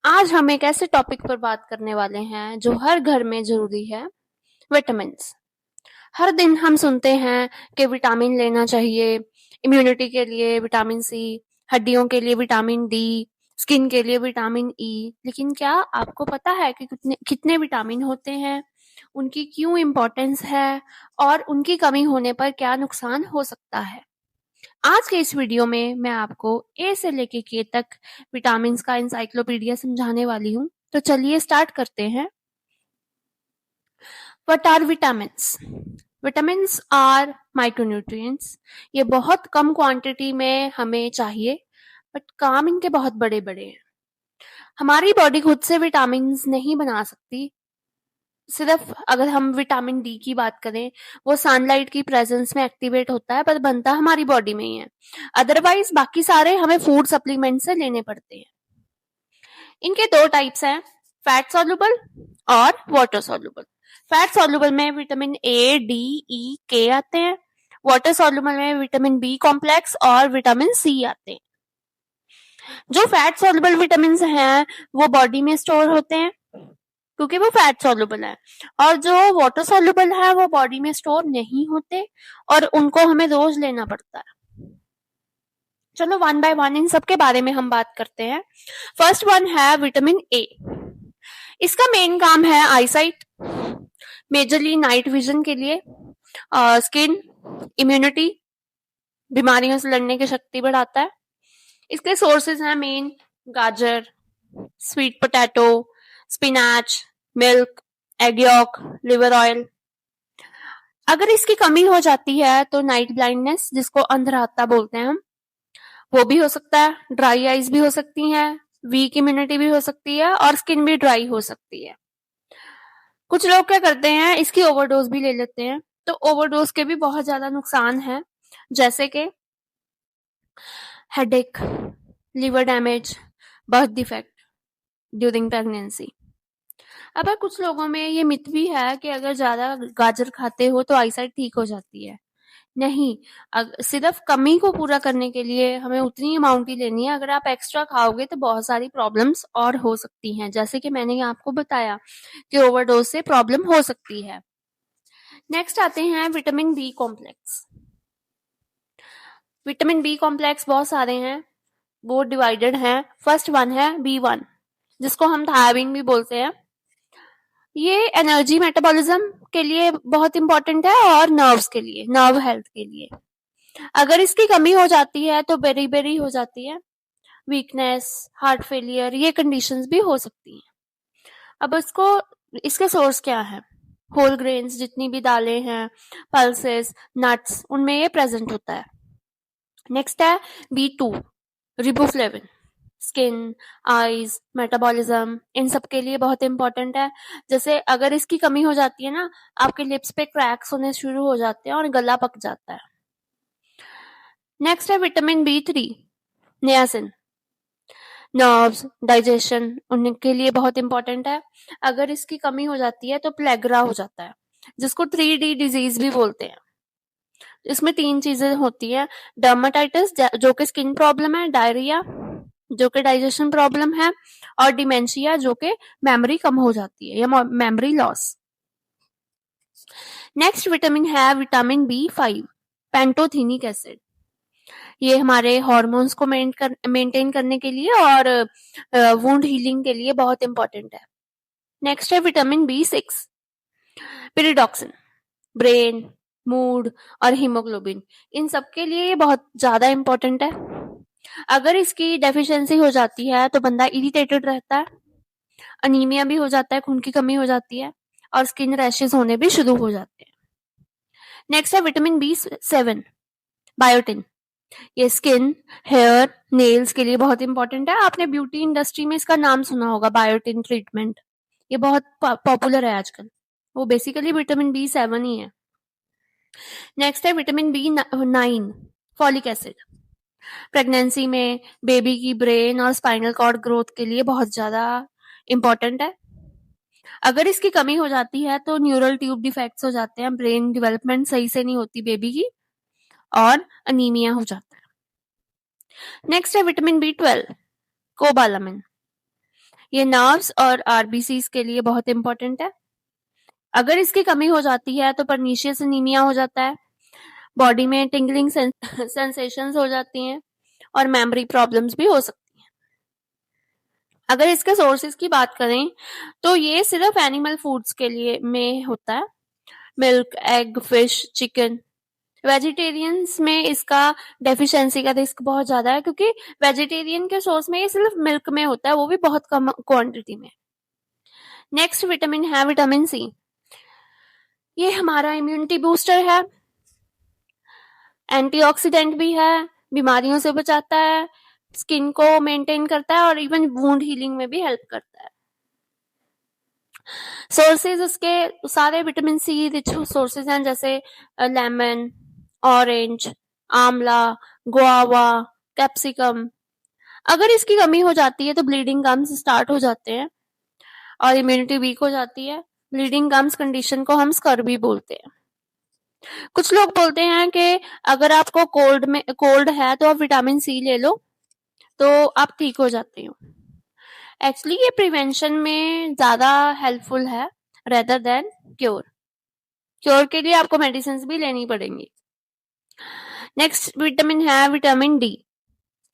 आज हम एक ऐसे टॉपिक पर बात करने वाले हैं जो हर घर में जरूरी है, विटामिन्स। हर दिन हम सुनते हैं कि विटामिन लेना चाहिए, इम्यूनिटी के लिए विटामिन सी, हड्डियों के लिए विटामिन डी, स्किन के लिए विटामिन ई। लेकिन क्या आपको पता है कि कितने कितने विटामिन होते हैं, उनकी क्यों इम्पोर्टेंस है और उनकी कमी होने पर क्या नुकसान हो सकता है? आज के इस वीडियो में मैं आपको ए से लेके के तक विटामिन्स का एनसाइक्लोपीडिया समझाने वाली हूँ। तो चलिए स्टार्ट करते हैं। What are vitamins? Vitamins are micronutrients. ये बहुत कम क्वांटिटी में हमें चाहिए, बट काम इनके बहुत बड़े बड़े हैं। हमारी बॉडी खुद से विटामिन्स नहीं बना सकती। सिर्फ अगर हम विटामिन डी की बात करें, वो सनलाइट की प्रेजेंस में एक्टिवेट होता है, पर बनता हमारी बॉडी में ही है। अदरवाइज बाकी सारे हमें फूड सप्लीमेंट से लेने पड़ते हैं। इनके दो टाइप्स हैं, फैट सॉल्युबल और वाटर सॉल्युबल। फैट सॉल्युबल में विटामिन ए, डी, ई, के आते हैं। वाटर सॉल्युबल में विटामिन बी कॉम्प्लेक्स और विटामिन सी आते हैं। जो फैट सॉल्युबल विटामिन हैं वो बॉडी में स्टोर होते हैं क्योंकि वो फैट सॉल्युबल है, और जो वाटर सॉल्युबल है वो बॉडी में स्टोर नहीं होते और उनको हमें रोज लेना पड़ता है। चलो वन बाय वन इन सब के बारे में हम बात करते हैं। फर्स्ट वन है विटामिन ए। इसका मेन काम है आईसाइट, मेजरली नाइट विजन के लिए, स्किन, इम्यूनिटी, बीमारियों से लड़ने की शक्ति बढ़ाता है। इसके सोर्सेज हैं मेन गाजर, sweet potato, spinach, milk, egg York, liver oil. अगर इसकी कमी हो जाती है तो नाइट ब्लाइंडनेस, जिसको अंधराता बोलते हैं हम, वो भी हो सकता है। ड्राई आईज भी हो सकती हैं, वीक इम्यूनिटी भी हो सकती है और स्किन भी ड्राई हो सकती है। कुछ लोग क्या करते हैं, इसकी ओवरडोज भी ले लेते हैं। तो ओवरडोज के भी बहुत ज्यादा नुकसान है, जैसे कि headache, liver damage, birth defect during pregnancy. अब कुछ लोगों में ये मिथ भी है कि अगर ज्यादा गाजर खाते हो तो आईसाइट ठीक हो जाती है। नहीं, सिर्फ कमी को पूरा करने के लिए हमें उतनी अमाउंट ही लेनी है। अगर आप एक्स्ट्रा खाओगे तो बहुत सारी प्रॉब्लम्स और हो सकती हैं, जैसे कि मैंने आपको बताया कि ओवरडोज से प्रॉब्लम हो सकती है। नेक्स्ट आते हैं vitamin B complex. Vitamin B complex बहुत सारे हैं, वो डिवाइडेड हैं। फर्स्ट वन है B1, जिसको हम थायमिन भी बोलते हैं। ये एनर्जी मेटाबॉलिज्म के लिए बहुत इंपॉर्टेंट है और नर्व्स के लिए, नर्व हेल्थ के लिए। अगर इसकी कमी हो जाती है तो बेरी बेरी हो जाती है, वीकनेस, हार्ट फेलियर, ये कंडीशंस भी हो सकती हैं। अब इसके सोर्स क्या है? होल ग्रेन्स, जितनी भी दालें हैं, पल्सेस, नट्स, उनमें ये प्रेजेंट होता है। नेक्स्ट है B2, riboflavin. Skin, eyes, metabolism, इन सब के लिए बहुत इंपॉर्टेंट है। जैसे अगर इसकी कमी हो जाती है ना, आपके लिप्स पे क्रैक्स होने शुरू हो जाते हैं और गला पक जाता है। नेक्स्ट है vitamin B3, niacin. Nerves, digestion, उनके लिए बहुत इंपॉर्टेंट है। अगर इसकी कमी हो जाती है तो प्लेगरा हो जाता है, जिसको 3D डिजीज भी बोलते हैं। इसमें 3 चीजें होती है, डर्माटाइटिस जो कि स्किन प्रॉब्लम है, डायरिया जो कि डाइजेशन प्रॉब्लम है, और डिमेंशिया जो कि मेमोरी कम हो जाती है या मेमोरी लॉस। नेक्स्ट विटामिन है विटामिन B5, पेंटोथेनिक एसिड। ये हमारे हार्मोन्स को मेंटेन करने के लिए और वुंड हीलिंग के लिए बहुत इंपॉर्टेंट है। नेक्स्ट है विटामिन B6, पिरिडॉक्सिन। ब्रेन, मूड और हीमोग्लोबिन, इन सब के लिए ये बहुत ज्यादा इंपॉर्टेंट है। अगर इसकी डेफिशिएंसी हो जाती है तो बंदा इरिटेटेड रहता है, अनीमिया भी हो जाता है, खून की कमी हो जाती है और स्किन रैशेस होने भी शुरू हो जाते हैं। नेक्स्ट है विटामिन B7, बायोटिन। ये स्किन, हेयर, नेल्स के लिए बहुत इंपॉर्टेंट है। आपने ब्यूटी इंडस्ट्री में इसका नाम सुना होगा, बायोटिन ट्रीटमेंट। ये बहुत पॉपुलर है आजकल। वो बेसिकली विटामिन B7 ही है। नेक्स्ट है vitamin B9, folic acid. Pregnancy में बेबी की ब्रेन और स्पाइनल कॉर्ड ग्रोथ के लिए बहुत ज्यादा इंपॉर्टेंट है। अगर इसकी कमी हो जाती है तो न्यूरल ट्यूब डिफेक्ट्स हो जाते हैं, ब्रेन डेवलपमेंट सही से नहीं होती बेबी की, और अनीमिया हो जाता है। नेक्स्ट है विटामिन B12, कोबालामिन। ये नर्व्स और आरबीसीज के लिए बहुत इंपॉर्टेंट है। अगर इसकी कमी हो जाती है तो परनीशियस एनीमिया हो जाता है, बॉडी में टिंगलिंग सेंसेशंस हो जाती हैं और मेमोरी प्रॉब्लम्स भी हो सकती हैं। अगर इसके सोर्सेज की बात करें तो ये सिर्फ एनिमल फूड्स के लिए में होता है, milk, egg, fish, chicken. Vegetarians में इसका डेफिशिएंसी का रिस्क बहुत ज्यादा है, क्योंकि वेजिटेरियन के सोर्स में ये सिर्फ मिल्क में होता है, वो भी बहुत कम क्वांटिटी में। नेक्स्ट विटामिन है विटामिन सी। ये हमारा इम्यूनिटी बूस्टर है, एंटीऑक्सीडेंट भी है, बीमारियों से बचाता है, स्किन को मेंटेन करता है और इवन वुंड हीलिंग में भी हेल्प करता है। सोर्सेज इसके सारे विटामिन सी रिच सोर्सेज हैं, जैसे लेमन, ऑरेंज, आंवला, गुआवा, कैप्सिकम। अगर इसकी कमी हो जाती है तो ब्लीडिंग गम्स स्टार्ट हो जाते हैं और इम्यूनिटी वीक हो जाती है। ब्लीडिंग गम्स कंडीशन को हम स्कर्वी बोलते हैं। कुछ लोग बोलते हैं कि अगर आपको कोल्ड है तो आप विटामिन सी ले लो तो आप ठीक हो जाते हो। एक्चुअली ये प्रिवेंशन में ज्यादा हेल्पफुल है रेदर देन क्योर। क्योर के लिए आपको मेडिसिन भी लेनी पड़ेंगी। नेक्स्ट विटामिन है विटामिन डी।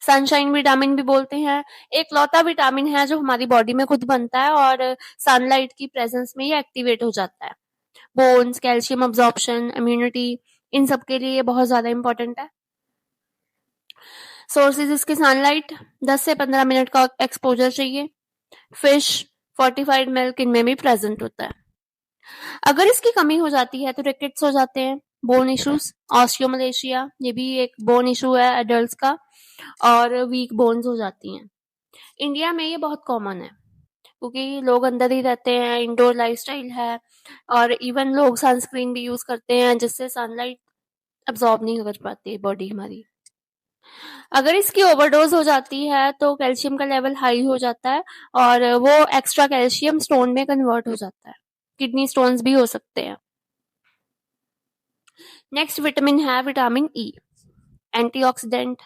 सनशाइन विटामिन भी बोलते हैं। एक लौता विटामिन है जो हमारी बॉडी में खुद बनता है और सनलाइट की प्रेजेंस में ये एक्टिवेट हो जाता है। बोन्स, कैल्शियम अब्जॉर्प्शन, इम्यूनिटी, इन सब के लिए ये बहुत ज्यादा इंपॉर्टेंट है। सोर्सेज इसके सनलाइट, 10 से 15 मिनट का एक्सपोजर चाहिए। फिश, फोर्टिफाइड मिल्क इनमें भी प्रेजेंट होता है। अगर इसकी कमी हो जाती है तो रिकेट्स हो जाते हैं, बोन इश्यूज, ऑस्टियोमलेशिया, ये भी एक बोन इशू है एडल्ट्स का, और वीक बोन्स हो जाती हैं। इंडिया में ये बहुत कॉमन है क्योंकि लोग अंदर ही रहते हैं, इंडोर लाइफस्टाइल है, और इवन लोग सनस्क्रीन भी यूज करते हैं जिससे सनलाइट अब्सॉर्ब नहीं कर पाती बॉडी हमारी। अगर इसकी ओवरडोज हो जाती है तो कैल्शियम का लेवल हाई हो जाता है और वो एक्स्ट्रा कैल्शियम स्टोन में कन्वर्ट हो जाता है, किडनी स्टोन्स भी हो सकते हैं। नेक्स्ट विटामिन है विटामिन ई। एंटीऑक्सीडेंट,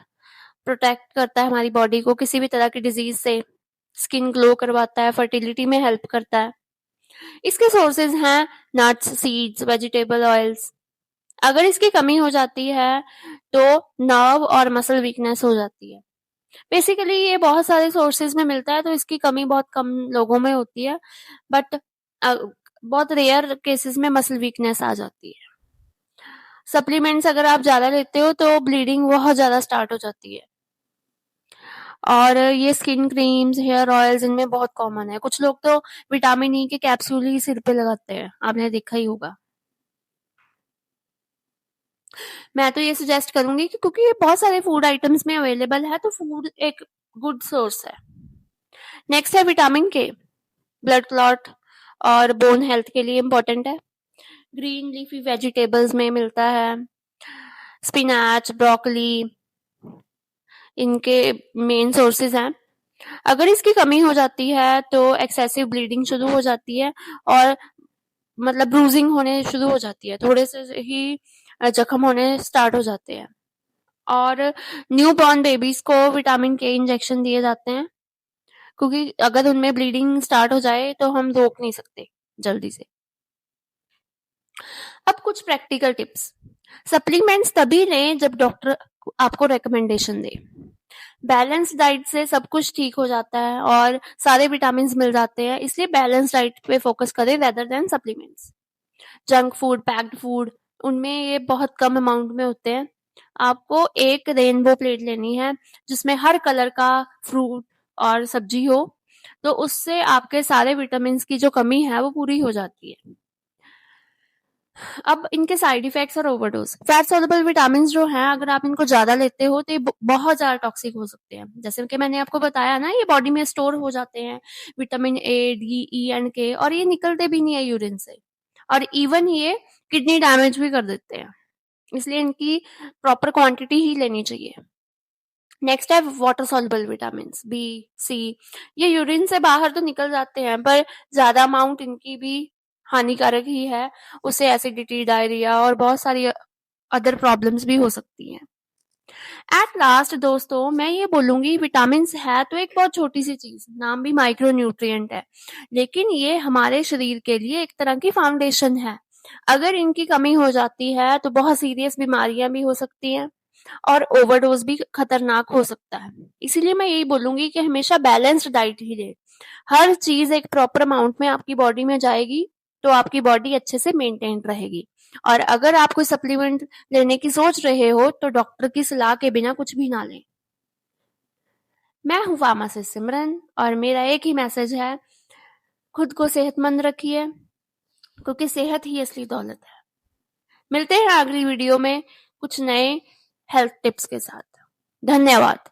प्रोटेक्ट करता है हमारी बॉडी को किसी भी तरह की डिजीज से, स्किन ग्लो करवाता है, फर्टिलिटी में हेल्प करता है। इसके सोर्सेज हैं नट्स, सीड्स, वेजिटेबल ऑयल्स। अगर इसकी कमी हो जाती है तो नर्व और मसल वीकनेस हो जाती है। बेसिकली ये बहुत सारे सोर्सेज में मिलता है तो इसकी कमी बहुत कम लोगों में होती है, बट बहुत रेयर केसेस में मसल वीकनेस आ जाती है। सप्लीमेंट्स अगर आप ज्यादा लेते हो तो ब्लीडिंग बहुत ज्यादा स्टार्ट हो जाती है। और ये स्किन क्रीम्स, हेयर ऑयल्स इनमें बहुत कॉमन है। कुछ लोग तो विटामिन ई के कैप्सूल ही सिर पे लगाते हैं, आपने देखा ही होगा। मैं तो ये सजेस्ट करूंगी कि क्योंकि ये बहुत सारे फूड आइटम्स में अवेलेबल है तो फूड एक गुड सोर्स है। नेक्स्ट है विटामिन के। ब्लड क्लॉट और बोन हेल्थ के लिए इंपॉर्टेंट है। ग्रीन लीफी वेजिटेबल्स में मिलता है, स्पिनाच, ब्रोकली, इनके मेन सोर्सेज हैं। अगर इसकी कमी हो जाती है तो एक्सेसिव ब्लीडिंग शुरू हो जाती है और मतलब ब्रूजिंग होने शुरू हो जाती है, थोड़े से ही जख्म होने स्टार्ट हो जाते हैं। और न्यू बॉर्न बेबीज को विटामिन के इंजेक्शन दिए जाते हैं क्योंकि अगर उनमें ब्लीडिंग स्टार्ट हो जाए तो हम रोक नहीं सकते जल्दी से। अब कुछ प्रैक्टिकल टिप्स। सप्लीमेंट्स तभी लें जब डॉक्टर आपको रिकमेंडेशन दे। बैलेंस डाइट से सब कुछ ठीक हो जाता है और सारे विटामिन मिल जाते हैं, इसलिए बैलेंस डाइट पे फोकस करें rather than supplements. Junk food, packed food, उनमें ये बहुत कम अमाउंट में होते हैं। आपको एक रेनबो प्लेट लेनी है जिसमें हर कलर का फ्रूट और सब्जी हो, तो उससे आपके सारे विटामिन की जो कमी है वो पूरी हो जाती है। अब इनके साइड इफेक्ट्स और ओवरडोज। फैट सोल्युबल विटामिन जो हैं अगर आप इनको ज्यादा लेते हो तो ये बहुत ज्यादा टॉक्सिक हो सकते हैं। जैसे कि मैंने आपको बताया ना, ये बॉडी में स्टोर हो जाते हैं, vitamin A, D, E and के, और ये निकलते भी नहीं है यूरिन से, और इवन ये किडनी डैमेज भी कर देते हैं, इसलिए इनकी प्रॉपर क्वांटिटी ही लेनी चाहिए। नेक्स्ट है वाटर सॉल्युबल विटामिन बी, सी। ये यूरिन से बाहर तो निकल जाते हैं पर ज्यादा अमाउंट इनकी भी हानिकारक ही है, उससे एसिडिटी, डायरिया और बहुत सारी अदर प्रॉब्लम्स भी हो सकती हैं। एट लास्ट दोस्तों मैं ये बोलूंगी विटामिन्स है तो एक बहुत छोटी सी चीज, नाम भी माइक्रो न्यूट्रिएंट है, लेकिन ये हमारे शरीर के लिए एक तरह की फाउंडेशन है। अगर इनकी कमी हो जाती है तो बहुत सीरियस बीमारियां भी हो सकती हैं और ओवरडोज भी खतरनाक हो सकता है। इसीलिए मैं यही बोलूंगी कि हमेशा बैलेंस्ड डाइट ही ले। हर चीज एक प्रॉपर अमाउंट में आपकी बॉडी में जाएगी तो आपकी बॉडी अच्छे से मेंटेन रहेगी। और अगर आप कोई सप्लीमेंट लेने की सोच रहे हो तो डॉक्टर की सलाह के बिना कुछ भी ना लें। मैं हूँ फार्मासिस्ट सिमरन और मेरा एक ही मैसेज है, खुद को सेहतमंद रखिए क्योंकि सेहत ही असली दौलत है। मिलते हैं अगली वीडियो में कुछ नए हेल्थ टिप्स के साथ। धन्यवाद।